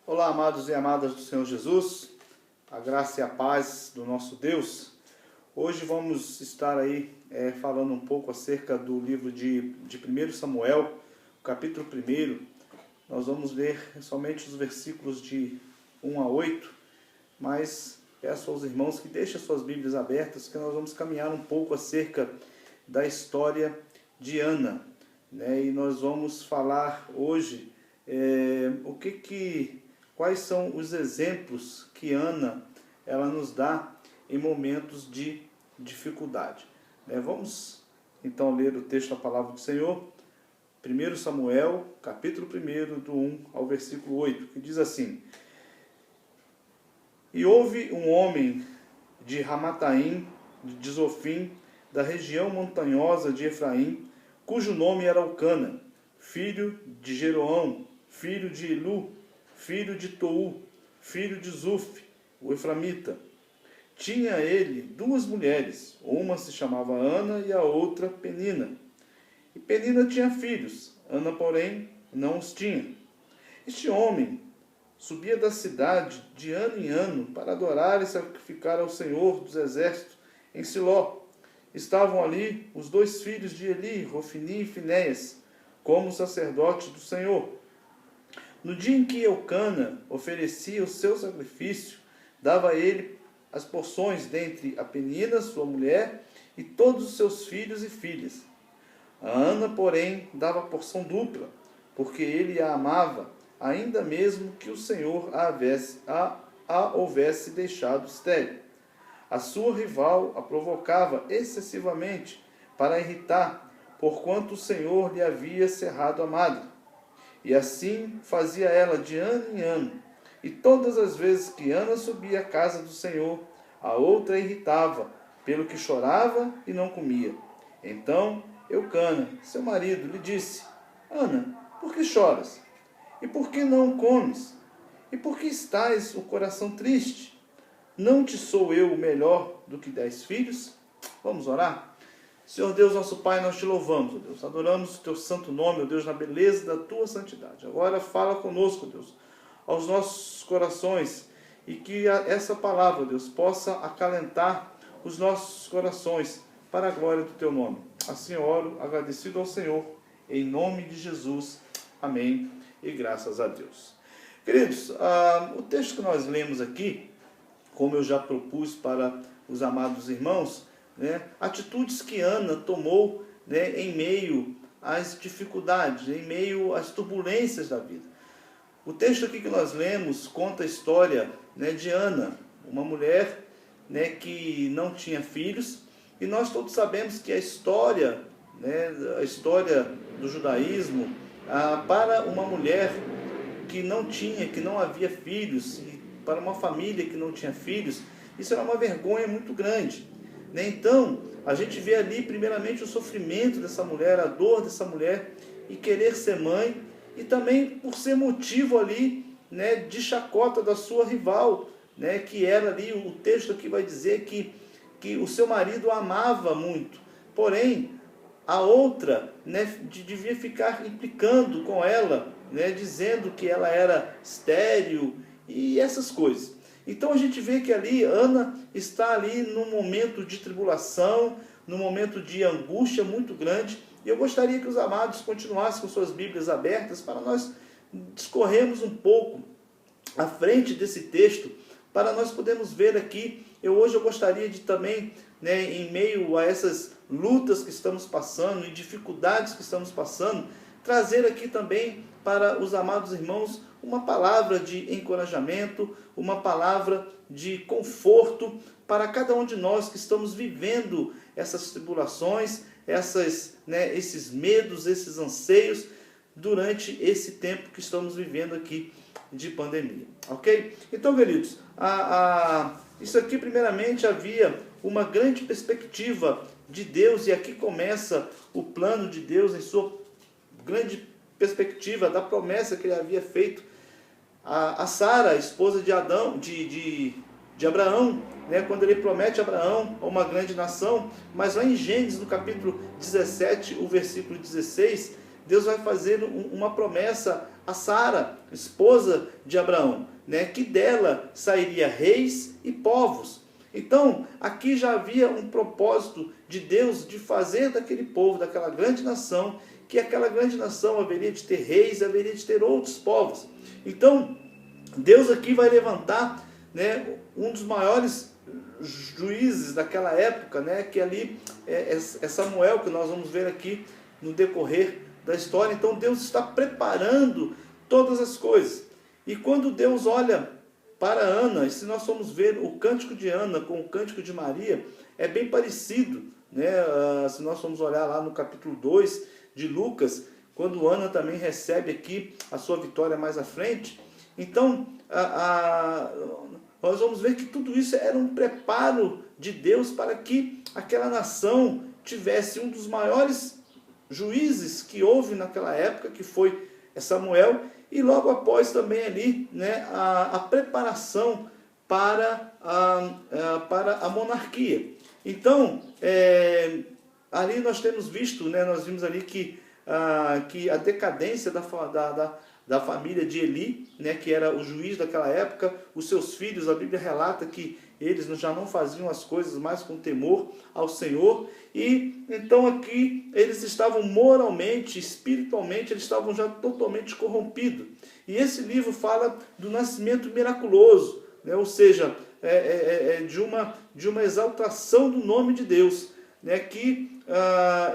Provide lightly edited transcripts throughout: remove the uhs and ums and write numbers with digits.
Olá, amados e amadas do Senhor Jesus, a graça e a paz do nosso Deus. Hoje vamos estar aí falando um pouco acerca do livro de 1 Samuel, capítulo 1. Nós vamos ler somente os versículos de 1 a 8, mas peço aos irmãos que deixem suas Bíblias abertas, que nós vamos caminhar um pouco acerca da história de Ana, né? E nós vamos falar hoje quais são os exemplos que Ana ela nos dá em momentos de dificuldade. Vamos então ler o texto da palavra do Senhor, 1 Samuel, capítulo 1, do 1 ao versículo 8, que diz assim: E houve um homem de Ramataim, de Zofim, da região montanhosa de Efraim, cujo nome era Elcana, filho de Jeroão, filho de Ilu, filho de Tou, filho de Zuf, o eframita. Tinha ele duas mulheres, uma se chamava Ana e a outra Penina. E Penina tinha filhos, Ana, porém, não os tinha. Este homem subia da cidade de ano em ano para adorar e sacrificar ao Senhor dos Exércitos em Siló. Estavam ali os dois filhos de Eli, Hofni e Finéias, como sacerdotes do Senhor. No dia em que Elcana oferecia o seu sacrifício, dava a ele as porções dentre a Penina, sua mulher, e todos os seus filhos e filhas. A Ana, porém, dava porção dupla, porque ele a amava, ainda mesmo que o Senhor a houvesse deixado estéril. A sua rival a provocava excessivamente para irritar, porquanto o Senhor lhe havia cerrado a madre. E assim fazia ela de ano em ano. E todas as vezes que Ana subia à casa do Senhor, a outra a irritava, pelo que chorava e não comia. Então Elcana, seu marido, lhe disse: Ana, por que choras? E por que não comes? E por que estás o coração triste? Não te sou eu o melhor do que 10 filhos? Vamos orar? Senhor Deus, nosso Pai, nós te louvamos, ó Deus. Adoramos o teu santo nome, ó Deus, na beleza da tua santidade. Agora fala conosco, Deus, aos nossos corações, e que essa palavra, Deus, possa acalentar os nossos corações para a glória do teu nome. Assim oro, agradecido ao Senhor, em nome de Jesus. Amém. E graças a Deus. Queridos, o texto que nós lemos aqui, como eu já propus para os amados irmãos, atitudes que Ana tomou, em meio às dificuldades, em meio às turbulências da vida. O texto aqui que nós lemos conta a história, de Ana, uma mulher, que não tinha filhos, e nós todos sabemos que a história do judaísmo, para uma mulher que não havia filhos, e para uma família que não tinha filhos, isso era uma vergonha muito grande. Então, a gente vê ali primeiramente o sofrimento dessa mulher, a dor dessa mulher, e querer ser mãe, e também por ser motivo ali, de chacota da sua rival, que era ali, o texto aqui vai dizer que o seu marido a amava muito, porém, a outra devia ficar implicando com ela, dizendo que ela era estéril e essas coisas. Então a gente vê que ali Ana está ali num momento de tribulação, num momento de angústia muito grande, e eu gostaria que os amados continuassem com suas Bíblias abertas para nós discorrermos um pouco à frente desse texto, para nós podermos ver aqui. Hoje eu gostaria de também, em meio a essas lutas que estamos passando e dificuldades que estamos passando, trazer aqui também para os amados irmãos uma palavra de encorajamento, uma palavra de conforto para cada um de nós que estamos vivendo essas tribulações, esses medos, esses anseios durante esse tempo que estamos vivendo aqui de pandemia, ok? Então, queridos, isso aqui primeiramente havia uma grande perspectiva de Deus, e aqui começa o plano de Deus em sua grande perspectiva da promessa que ele havia feito a Sara, a esposa de Abraão, quando ele promete a Abraão uma grande nação. Mas lá em Gênesis, no capítulo 17, o versículo 16, Deus vai fazer uma promessa a Sara, esposa de Abraão, né, que dela sairia reis e povos. Então, aqui já havia um propósito de Deus de fazer daquele povo, daquela grande nação, que aquela grande nação haveria de ter reis, haveria de ter outros povos. Então, Deus aqui vai levantar, né, um dos maiores juízes daquela época, né, que ali é Samuel, que nós vamos ver aqui no decorrer da história. Então Deus está preparando todas as coisas. E quando Deus olha para Ana, e se nós formos ver o cântico de Ana com o cântico de Maria, é bem parecido, né? Se nós formos olhar lá no capítulo 2 de Lucas, quando Ana também recebe aqui a sua vitória mais à frente. Então, nós vamos ver que tudo isso era um preparo de Deus para que aquela nação tivesse um dos maiores juízes que houve naquela época, que foi Samuel, e logo após também ali, né, a preparação para a monarquia. Então, ali nós temos visto, né, nós vimos ali que a decadência da família de Eli, né, que era o juiz daquela época, os seus filhos, a Bíblia relata que eles já não faziam as coisas mais com temor ao Senhor, e então aqui eles estavam moralmente, espiritualmente, eles estavam já totalmente corrompidos. E esse livro fala do nascimento miraculoso, né, ou seja, de uma exaltação do nome de Deus, né, que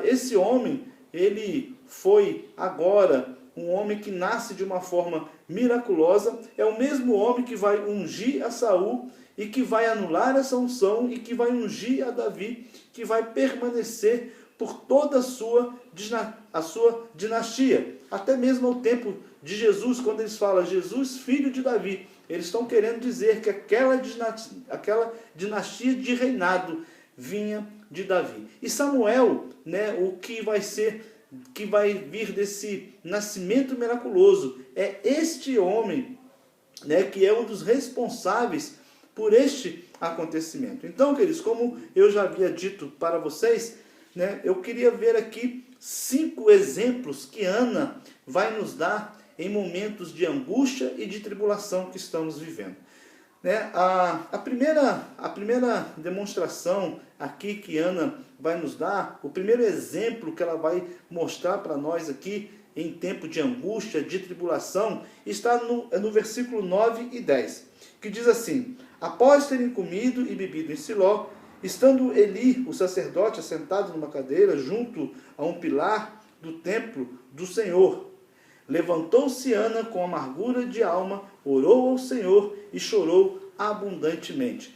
esse homem, ele foi agora um homem que nasce de uma forma miraculosa, é o mesmo homem que vai ungir a Saul e que vai anular essa unção e que vai ungir a Davi, que vai permanecer por toda a sua dinastia, até mesmo ao tempo de Jesus, quando eles falam Jesus, filho de Davi, eles estão querendo dizer que aquela dinastia de reinado vinha de Davi. E Samuel, né, o que vai vir desse nascimento miraculoso, é este homem, né, que é um dos responsáveis por este acontecimento. Então, queridos, como eu já havia dito para vocês, né, eu queria ver aqui 5 exemplos que Ana vai nos dar em momentos de angústia e de tribulação que estamos vivendo. Né? A primeira demonstração aqui que Ana vai nos dar, o primeiro exemplo que ela vai mostrar para nós aqui em tempo de angústia, de tribulação, está no versículo 9 e 10, que diz assim: após terem comido e bebido em Siló, estando Eli, o sacerdote, assentado numa cadeira junto a um pilar do templo do Senhor, levantou-se Ana com amargura de alma, orou ao Senhor e chorou abundantemente.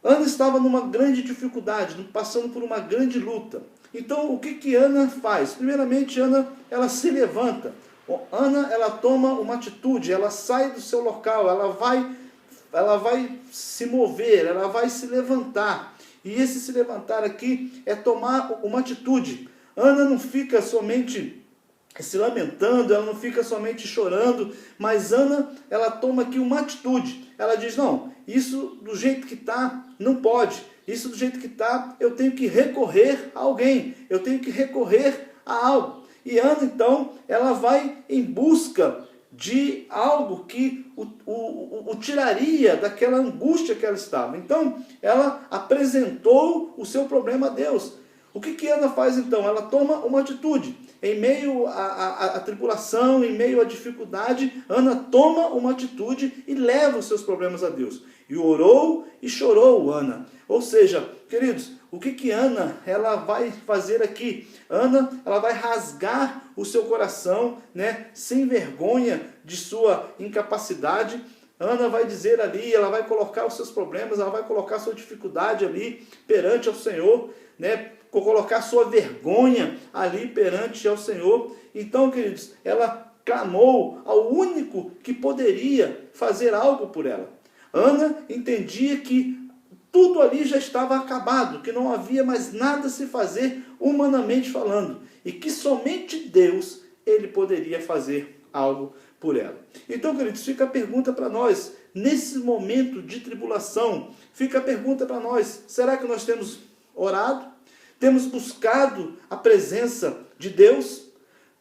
Ana estava numa grande dificuldade, passando por uma grande luta. Então, o que Ana faz? Primeiramente, Ana, ela se levanta. Ana, ela toma uma atitude, ela sai do seu local, ela vai se mover, ela vai se levantar. E esse se levantar aqui é tomar uma atitude. Ana não fica somente se lamentando, ela não fica somente chorando, mas Ana, ela toma aqui uma atitude. Ela diz: não, isso do jeito que está, não pode. Isso do jeito que está, eu tenho que recorrer a alguém, eu tenho que recorrer a algo. E Ana, então, ela vai em busca de algo que o tiraria daquela angústia que ela estava. Então, ela apresentou o seu problema a Deus. O que Ana faz então? Ela toma uma atitude. Em meio à tribulação, em meio à dificuldade, Ana toma uma atitude e leva os seus problemas a Deus. E orou e chorou Ana. Ou seja, queridos, o que Ana ela vai fazer aqui? Ana, ela vai rasgar o seu coração, né, sem vergonha de sua incapacidade. Ana vai dizer ali, ela vai colocar os seus problemas, ela vai colocar a sua dificuldade ali perante ao Senhor, né, colocar sua vergonha ali perante ao Senhor. Então, queridos, ela clamou ao único que poderia fazer algo por ela. Ana entendia que tudo ali já estava acabado, que não havia mais nada a se fazer humanamente falando, e que somente Deus, ele poderia fazer algo por ela. Então, queridos, fica a pergunta para nós, nesse momento de tribulação, fica a pergunta para nós: será que nós temos orado? Temos buscado a presença de Deus?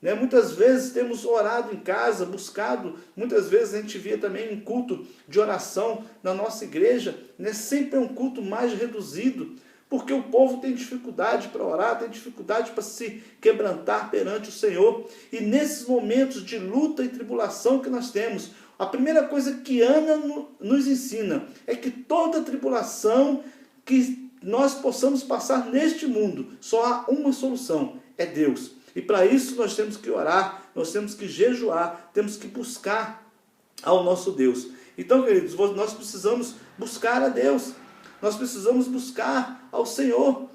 né? Muitas vezes temos orado em casa, buscado, muitas vezes a gente vê também um culto de oração na nossa igreja, né? Sempre é um culto mais reduzido, porque o povo tem dificuldade para orar, tem dificuldade para se quebrantar perante o Senhor. E nesses momentos de luta e tribulação que nós temos, a primeira coisa que Ana nos ensina é que toda tribulação que nós possamos passar neste mundo, só há uma solução, é Deus. E para isso nós temos que orar, nós temos que jejuar, temos que buscar ao nosso Deus. Então, queridos, nós precisamos buscar a Deus. Nós precisamos buscar ao Senhor.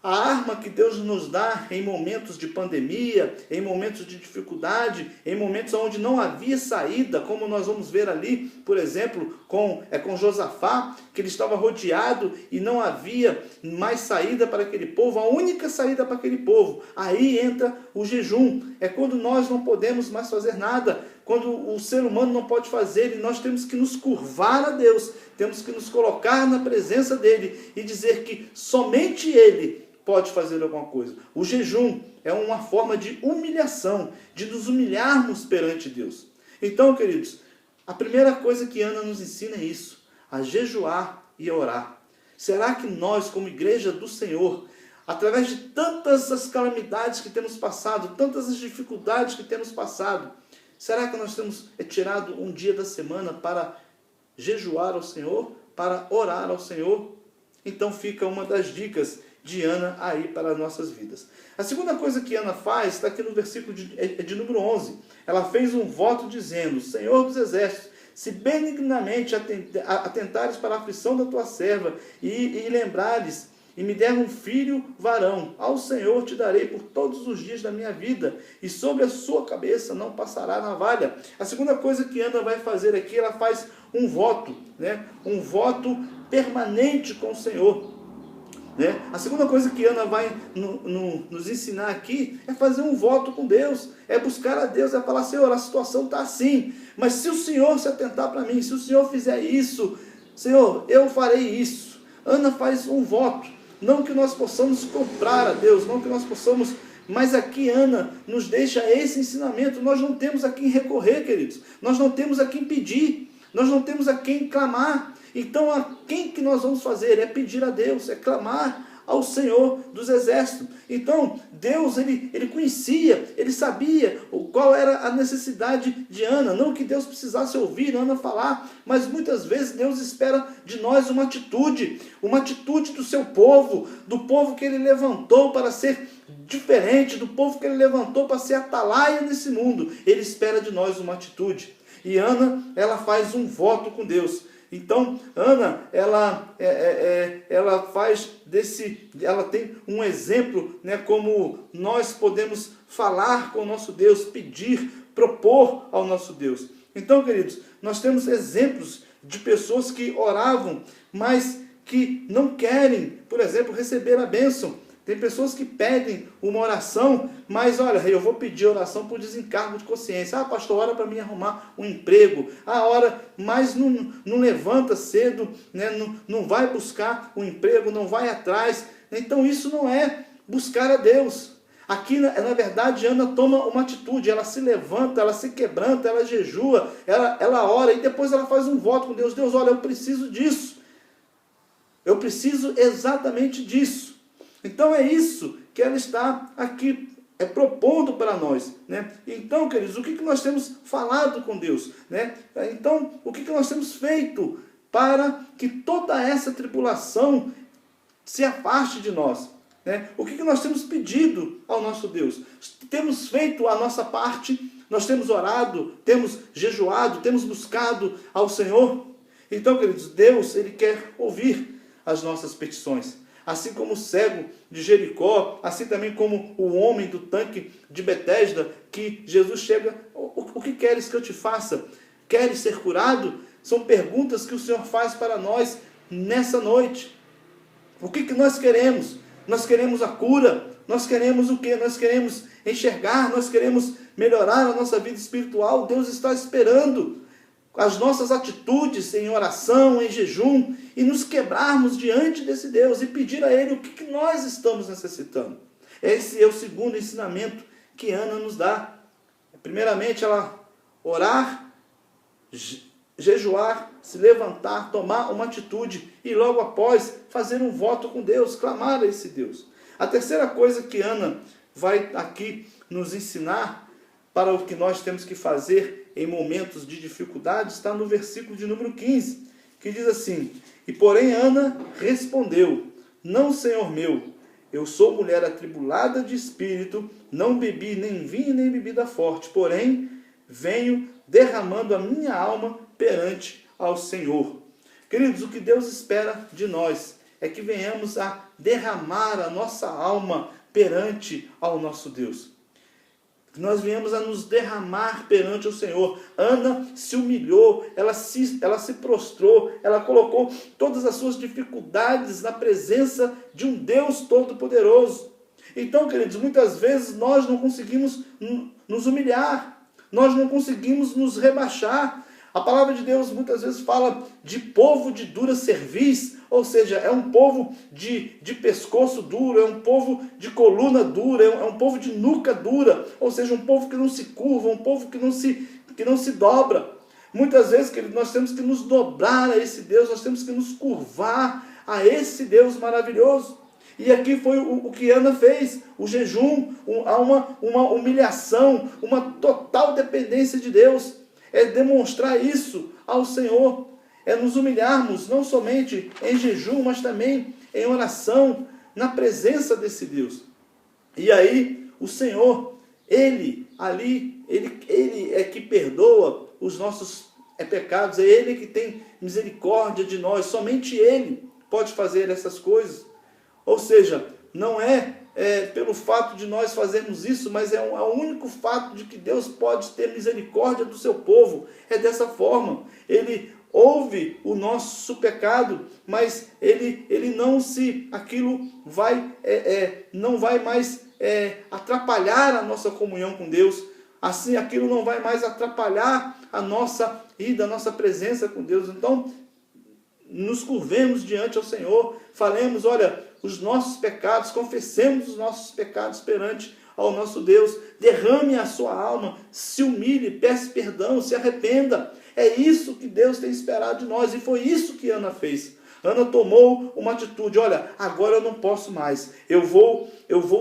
A arma que Deus nos dá em momentos de pandemia, em momentos de dificuldade, em momentos onde não havia saída, como nós vamos ver ali, por exemplo, com Josafá, que ele estava rodeado e não havia mais saída para aquele povo, a única saída para aquele povo. Aí entra o jejum. É quando nós não podemos mais fazer nada, quando o ser humano não pode fazer, e nós temos que nos curvar a Deus, temos que nos colocar na presença dele e dizer que somente ele pode fazer alguma coisa. O jejum é uma forma de humilhação, de nos humilharmos perante Deus. Então, queridos, a primeira coisa que Ana nos ensina é isso, a jejuar e a orar. Será que nós, como igreja do Senhor, através de tantas as calamidades que temos passado, tantas as dificuldades que temos passado, será que nós temos tirado um dia da semana para jejuar ao Senhor, para orar ao Senhor? Então fica uma das dicas de Ana aí para as nossas vidas. A segunda coisa que Ana faz está aqui no versículo de número 11. Ela fez um voto dizendo: Senhor dos exércitos, se benignamente atentares para a aflição da tua serva e lembrares e me der um filho varão, ao Senhor te darei por todos os dias da minha vida, e sobre a sua cabeça não passará navalha. A segunda coisa que Ana vai fazer aqui, ela faz um voto, né? Um voto permanente com o Senhor. Né? A segunda coisa que Ana vai nos ensinar aqui é fazer um voto com Deus, é buscar a Deus, é falar: Senhor, a situação está assim, mas se o Senhor se atentar para mim, se o Senhor fizer isso, Senhor, eu farei isso. Ana faz um voto, não que nós possamos comprar a Deus, não que nós possamos, mas aqui Ana nos deixa esse ensinamento. Nós não temos a quem recorrer, queridos, nós não temos a quem pedir, nós não temos a quem clamar. Então, a quem que nós vamos fazer? É pedir a Deus, é clamar ao Senhor dos exércitos. Então, Deus, ele conhecia, ele sabia qual era a necessidade de Ana. Não que Deus precisasse ouvir Ana falar, mas muitas vezes Deus espera de nós uma atitude do seu povo, do povo que ele levantou para ser diferente, do povo que ele levantou para ser atalaia nesse mundo. Ele espera de nós uma atitude. E Ana, ela faz um voto com Deus. Então, Ana, ela tem um exemplo, né, como nós podemos falar com o nosso Deus, pedir, propor ao nosso Deus. Então, queridos, nós temos exemplos de pessoas que oravam, mas que não querem, por exemplo, receber a bênção. Tem pessoas que pedem uma oração, mas olha, eu vou pedir oração por desencargo de consciência. Pastor, ora para mim arrumar um emprego. Ora, mas não levanta cedo, né? não vai buscar um emprego, não vai atrás. Então isso não é buscar a Deus. Aqui, na verdade, Ana toma uma atitude, ela se levanta, ela se quebranta, ela jejua, ela ora e depois ela faz um voto com Deus. Deus, olha, eu preciso disso. Eu preciso exatamente disso. Então é isso que ela está aqui propondo para nós, né? Então, queridos, o que nós temos falado com Deus, né? Então, o que nós temos feito para que toda essa tribulação se afaste de nós, né? O que nós temos pedido ao nosso Deus? Temos feito a nossa parte, nós temos orado, temos jejuado, temos buscado ao Senhor. Então, queridos, Deus, Ele quer ouvir as nossas petições. Assim como o cego de Jericó, assim também como o homem do tanque de Betesda, que Jesus chega: o que queres que eu te faça? Queres ser curado? São perguntas que o Senhor faz para nós nessa noite. O que nós queremos? Nós queremos a cura. Nós queremos o quê? Nós queremos enxergar, nós queremos melhorar a nossa vida espiritual. Deus está esperando as nossas atitudes em oração, em jejum, e nos quebrarmos diante desse Deus e pedir a Ele o que nós estamos necessitando. Esse é o segundo ensinamento que Ana nos dá. Primeiramente, ela orar, jejuar, se levantar, tomar uma atitude e logo após fazer um voto com Deus, clamar a esse Deus. A terceira coisa que Ana vai aqui nos ensinar para o que nós temos que fazer em momentos de dificuldade está no versículo de número 15, que diz assim: e porém Ana respondeu: não, Senhor meu, eu sou mulher atribulada de espírito, não bebi nem vinho nem bebida forte, porém venho derramando a minha alma perante ao Senhor. Queridos, o que Deus espera de nós é que venhamos a derramar a nossa alma perante ao nosso Deus. Que nós venhamos a nos derramar perante o Senhor. Ana se humilhou, ela se prostrou, ela colocou todas as suas dificuldades na presença de um Deus Todo-Poderoso. Então, queridos, muitas vezes nós não conseguimos nos humilhar, nós não conseguimos nos rebaixar. A palavra de Deus muitas vezes fala de povo de dura cerviz, ou seja, é um povo de pescoço duro, é um povo de coluna dura, é um povo de nuca dura, ou seja, um povo que não se curva, um povo que não se dobra. Muitas vezes, querido, nós temos que nos dobrar a esse Deus, nós temos que nos curvar a esse Deus maravilhoso. E aqui foi o que Ana fez, o jejum, uma humilhação, uma total dependência de Deus. É demonstrar isso ao Senhor, é nos humilharmos, não somente em jejum, mas também em oração, na presença desse Deus. E aí, o Senhor, Ele é que perdoa os nossos pecados, é Ele que tem misericórdia de nós, somente Ele pode fazer essas coisas. Ou seja, não é pelo fato de nós fazermos isso, mas é o único fato de que Deus pode ter misericórdia do seu povo. É dessa forma. Ele ouve o nosso pecado, mas ele não vai mais atrapalhar a nossa comunhão com Deus. Assim, aquilo não vai mais atrapalhar a nossa ida, a nossa presença com Deus. Então, nos curvemos diante ao Senhor, falemos, olha, os nossos pecados, confessemos os nossos pecados perante ao nosso Deus, derrame a sua alma, se humilhe, peça perdão, se arrependa. É isso que Deus tem esperado de nós, e foi isso que Ana fez. Ana tomou uma atitude, olha, agora eu não posso mais, eu vou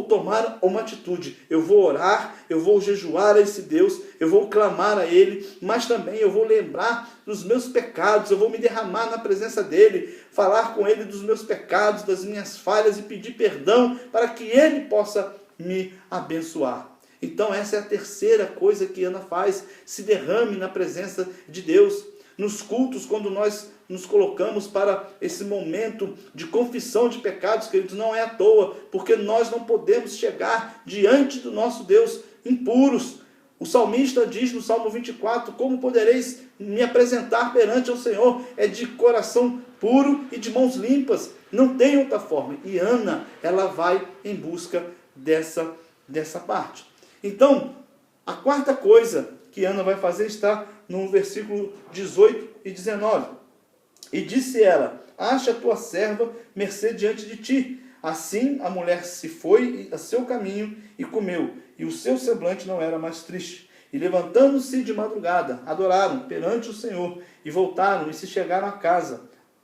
tomar uma atitude, eu vou orar, eu vou jejuar a esse Deus, eu vou clamar a Ele, mas também eu vou lembrar dos meus pecados, eu vou me derramar na presença dEle, falar com Ele dos meus pecados, das minhas falhas e pedir perdão para que Ele possa me abençoar. Então essa é a terceira coisa que Ana faz, se derrame na presença de Deus. Nos cultos, quando nós nos colocamos para esse momento de confissão de pecados, queridos, não é à toa, porque nós não podemos chegar diante do nosso Deus impuros. O salmista diz no Salmo 24, como podereis me apresentar perante o Senhor? É de coração puro e de mãos limpas, não tem outra forma. E Ana, ela vai em busca dessa parte. Então, a quarta coisa que Ana vai fazer está no versículo 18 e 19. E disse ela, acha a tua serva mercê diante de ti. Assim a mulher se foi a seu caminho e comeu, e o seu semblante não era mais triste. E levantando-se de madrugada, adoraram perante o Senhor, e voltaram e se chegaram a casa,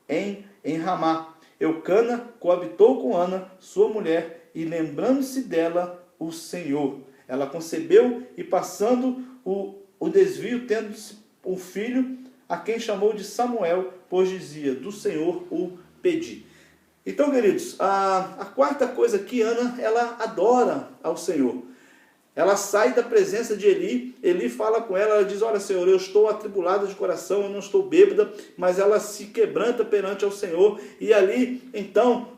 em Ramá. Eucana coabitou com Ana, sua mulher, e lembrando-se dela o Senhor. Ela concebeu, e passando o desvio, tendo um filho, a quem chamou de Samuel, pois dizia, do Senhor o pedi. Então, queridos, a quarta coisa que Ana, ela adora ao Senhor. Ela sai da presença de Eli, Eli fala com ela, ela diz, olha Senhor, eu estou atribulada de coração, eu não estou bêbada, mas ela se quebranta perante ao Senhor, e ali, então,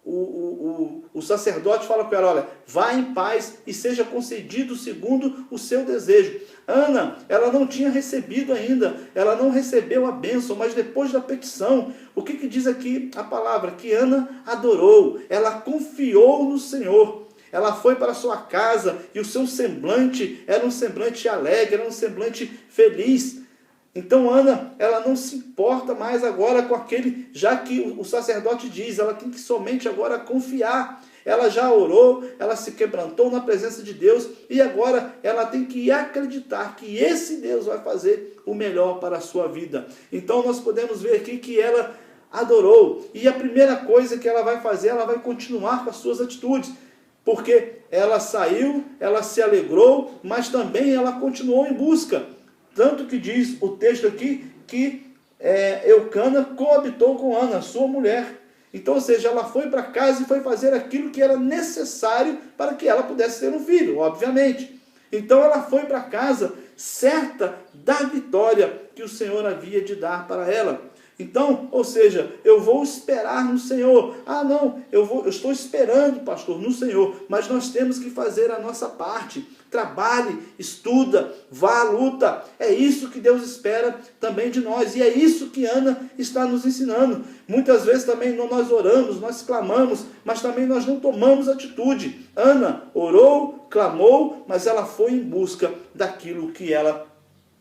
o sacerdote fala com ela, olha, vá em paz e seja concedido segundo o seu desejo. Ana, ela não tinha recebido ainda, ela não recebeu a bênção, mas depois da petição, o que diz aqui a palavra? Que Ana adorou, ela confiou no Senhor. Ela foi para a sua casa e o seu semblante era um semblante alegre, era um semblante feliz. Então Ana, ela não se importa mais agora com aquele, já que o sacerdote diz, ela tem que somente agora confiar. Ela já orou, ela se quebrantou na presença de Deus e agora ela tem que acreditar que esse Deus vai fazer o melhor para a sua vida. Então nós podemos ver aqui que ela adorou. E a primeira coisa que ela vai fazer, ela vai continuar com as suas atitudes. Porque ela saiu, ela se alegrou, mas também ela continuou em busca. Tanto que diz o texto aqui que Eucana coabitou com Ana, sua mulher. Então, ou seja, ela foi para casa e foi fazer aquilo que era necessário para que ela pudesse ter um filho, obviamente. Então ela foi para casa certa da vitória que o Senhor havia de dar para ela. Então, ou seja, eu vou esperar no Senhor. Ah, não, eu estou esperando, pastor, no Senhor. Mas nós temos que fazer a nossa parte. Trabalhe, estuda, vá à luta. É isso que Deus espera também de nós. E é isso que Ana está nos ensinando. Muitas vezes também nós oramos, nós clamamos, mas também nós não tomamos atitude. Ana orou, clamou, mas ela foi em busca daquilo que ela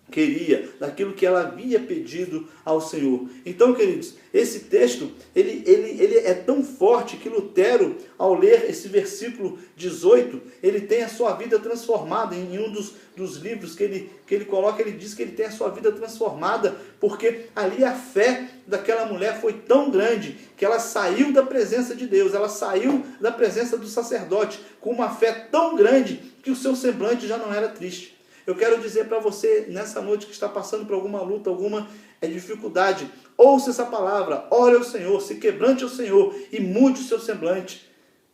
queria, daquilo que ela havia pedido ao Senhor. Então, queridos, esse texto, ele é tão forte que Lutero, ao ler esse versículo 18, ele tem a sua vida transformada. Em um dos livros que ele coloca, ele diz que ele tem a sua vida transformada, porque ali a fé daquela mulher foi tão grande, que ela saiu da presença de Deus, ela saiu da presença do sacerdote, com uma fé tão grande, que o seu semblante já não era triste. Eu quero dizer para você, nessa noite que está passando por alguma luta, alguma dificuldade, ouça essa palavra, ore ao Senhor, se quebrante ao Senhor e mude o seu semblante,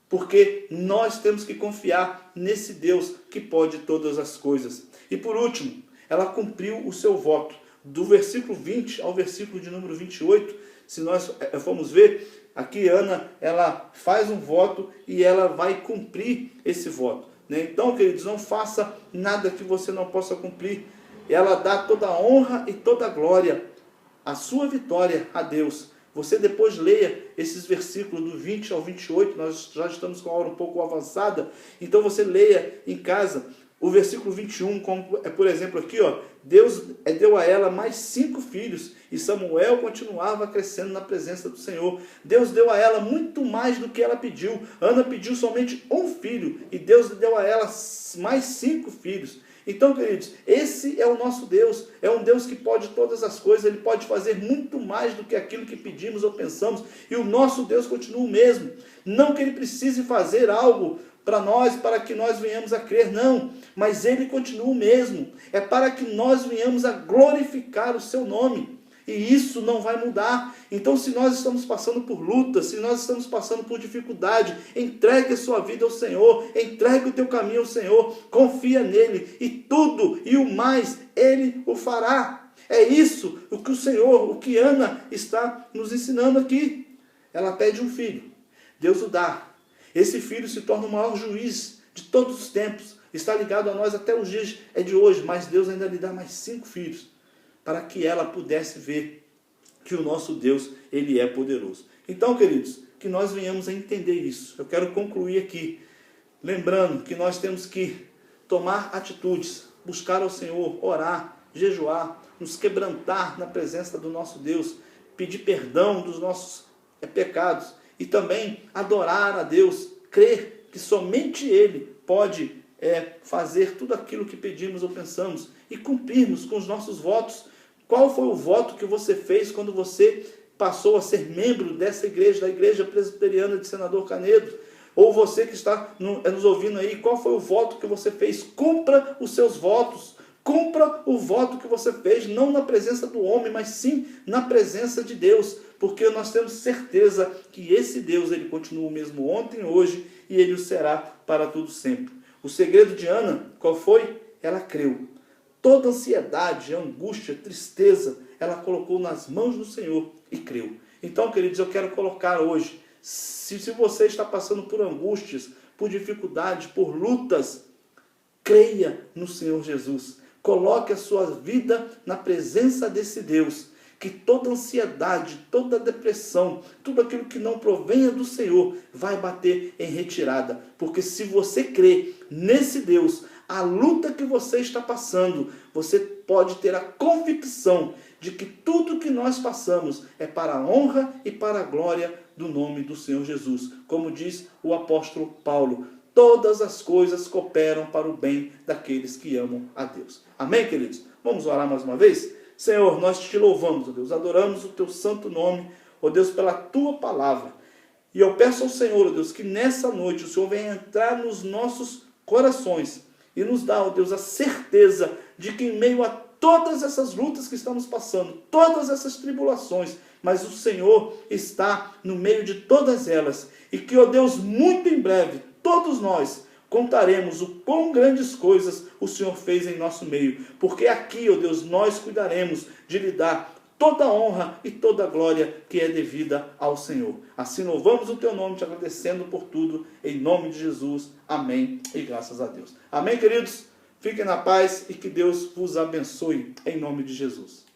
porque nós temos que confiar nesse Deus que pode todas as coisas. E por último, ela cumpriu o seu voto. Do versículo 20 ao versículo de número 28, se nós formos ver, aqui Ana, ela faz um voto e ela vai cumprir esse voto. Então, queridos, não faça nada que você não possa cumprir. Ela dá toda a honra e toda a glória, a sua vitória a Deus. Você depois leia esses versículos do 20 ao 28, nós já estamos com a hora um pouco avançada, então você leia em casa. O versículo 21, como por exemplo aqui, Deus deu a ela mais 5 filhos, e Samuel continuava crescendo na presença do Senhor. Deus deu a ela muito mais do que ela pediu. Ana pediu somente um filho, e Deus deu a ela mais 5 filhos. Então, queridos, esse é o nosso Deus, é um Deus que pode todas as coisas, Ele pode fazer muito mais do que aquilo que pedimos ou pensamos, e o nosso Deus continua o mesmo. Não que Ele precise fazer algo para nós, para que nós venhamos a crer, não, mas Ele continua o mesmo, é para que nós venhamos a glorificar o Seu nome, e isso não vai mudar. Então, se nós estamos passando por luta, se nós estamos passando por dificuldade, entregue a sua vida ao Senhor, entregue o teu caminho ao Senhor, confia nele, e tudo e o mais Ele o fará. É isso o que o Senhor, o que Ana está nos ensinando aqui. Ela pede um filho, Deus o dá. Esse filho se torna o maior juiz de todos os tempos. Está ligado a nós até os dias de hoje. Mas Deus ainda lhe dá mais 5 filhos. Para que ela pudesse ver que o nosso Deus, Ele é poderoso. Então, queridos, que nós venhamos a entender isso. Eu quero concluir aqui. Lembrando que nós temos que tomar atitudes. Buscar ao Senhor, orar, jejuar. Nos quebrantar na presença do nosso Deus. Pedir perdão dos nossos pecados. E também adorar a Deus, crer que somente Ele pode fazer tudo aquilo que pedimos ou pensamos e cumprirmos com os nossos votos. Qual foi o voto que você fez quando você passou a ser membro dessa igreja, da Igreja Presbiteriana de Senador Canedo? Ou você que está nos ouvindo aí, qual foi o voto que você fez? Cumpra os seus votos. Cumpra o voto que você fez, não na presença do homem, mas sim na presença de Deus. Porque nós temos certeza que esse Deus, Ele continua o mesmo ontem, hoje, e Ele o será para tudo sempre. O segredo de Ana, qual foi? Ela creu. Toda ansiedade, angústia, tristeza, ela colocou nas mãos do Senhor e creu. Então, queridos, eu quero colocar hoje, se você está passando por angústias, por dificuldades, por lutas, creia no Senhor Jesus. Coloque a sua vida na presença desse Deus, que toda ansiedade, toda depressão, tudo aquilo que não provenha do Senhor, vai bater em retirada. Porque se você crê nesse Deus, a luta que você está passando, você pode ter a convicção de que tudo que nós passamos é para a honra e para a glória do nome do Senhor Jesus. Como diz o apóstolo Paulo, todas as coisas cooperam para o bem daqueles que amam a Deus. Amém, queridos? Vamos orar mais uma vez? Senhor, nós te louvamos, ó Deus, adoramos o teu santo nome, ó Deus, pela tua palavra. E eu peço ao Senhor, ó Deus, que nessa noite o Senhor venha entrar nos nossos corações e nos dá, ó Deus, a certeza de que em meio a todas essas lutas que estamos passando, todas essas tribulações, mas o Senhor está no meio de todas elas. E que, ó Deus, muito em breve, todos nós contaremos o quão grandes coisas o Senhor fez em nosso meio. Porque aqui, ó Deus, nós cuidaremos de lhe dar toda a honra e toda a glória que é devida ao Senhor. Assim louvamos o teu nome, te agradecendo por tudo, em nome de Jesus. Amém e graças a Deus. Amém, queridos? Fiquem na paz e que Deus vos abençoe, em nome de Jesus.